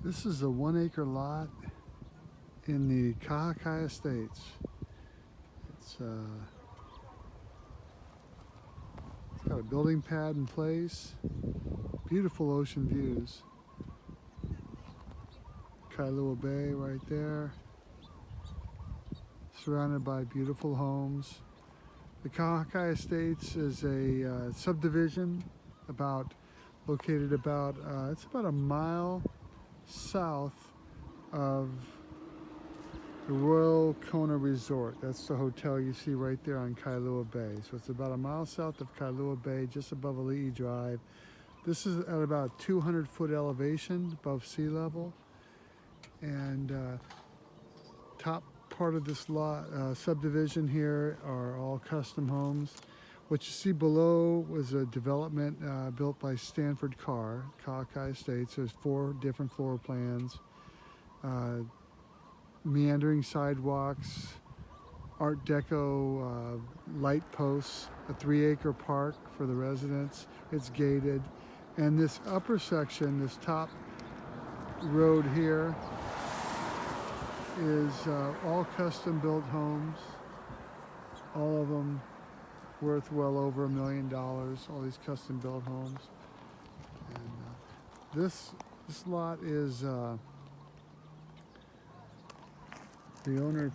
This is a 1 acre lot in the Kahakai Estates. It's got a building pad in place, beautiful ocean views. Kailua Bay right there, surrounded by beautiful homes. The Kahakai Estates is a subdivision located about it's about a mile south of the Kailua-Kona Resort. That's the hotel you see right there on Kailua Bay. So it's about a mile south of Kailua Bay, just above Ali'i Drive. This is at about 200-foot elevation above sea level. And top part of this lot subdivision here are all custom homes. What you see below was a development built by Stanford Carr, Kahakai Estates. There's 4 different floor plans, meandering sidewalks, Art Deco light posts, a 3-acre park for the residents. It's gated. And this upper section, this top road here, is all custom built homes, all of them worth well over $1 million, all these custom built homes. And this lot is the owner,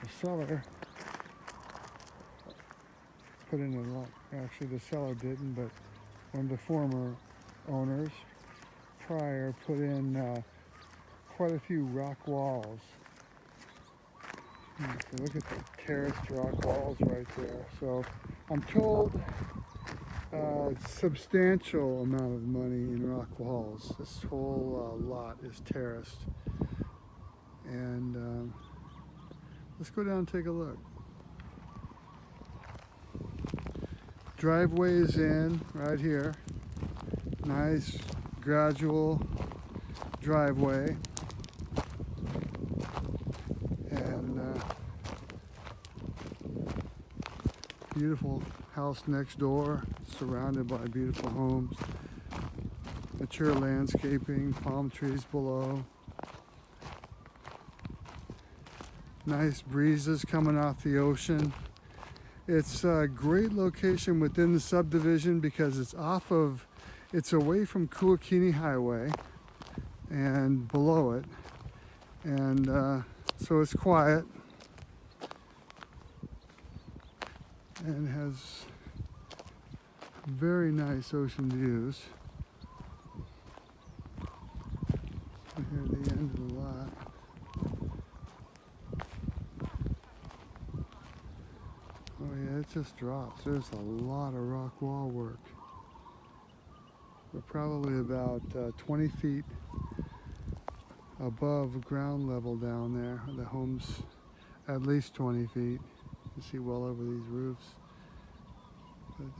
the seller, put in a lot. Actually, the seller didn't, but one of the former owners prior put in quite a few rock walls. So look at the terraced rock walls right there. So I'm told substantial amount of money in rock walls. This whole lot is terraced. And let's go down and take a look. Driveway is in right here. Nice gradual driveway. And beautiful house next door, surrounded by beautiful homes. Mature landscaping, palm trees below. Nice breezes coming off the ocean. It's a great location within the subdivision because it's away from Kailua-Kona Highway and below it. And so it's quiet and has very nice ocean views. Here at the end of the lot. Oh yeah, it just drops. There's a lot of rock wall work. We're probably about 20 feet above ground level down there. The home's at least 20 feet. You can see well over these roofs. But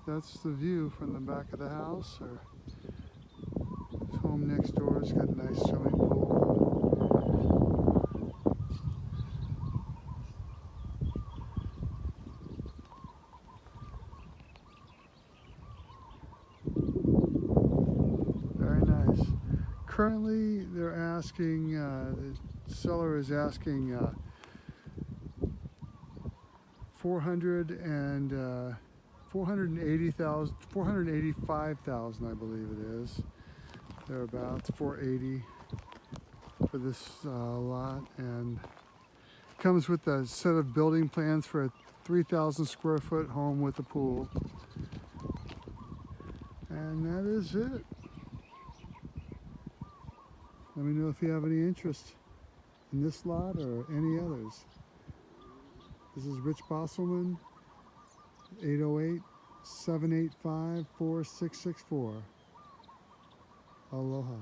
that's the view from the back of the house. Or this home next door has got a nice swimming pool. Very nice. Currently, they're asking, the seller is asking $485,000, I believe it is. Thereabouts, $480 for this lot, and comes with a set of building plans for a 3,000 square foot home with a pool. And that is it. Let me know if you have any interest in this lot or any others. This is Rich Bosselmann, 808-785-4664. Aloha.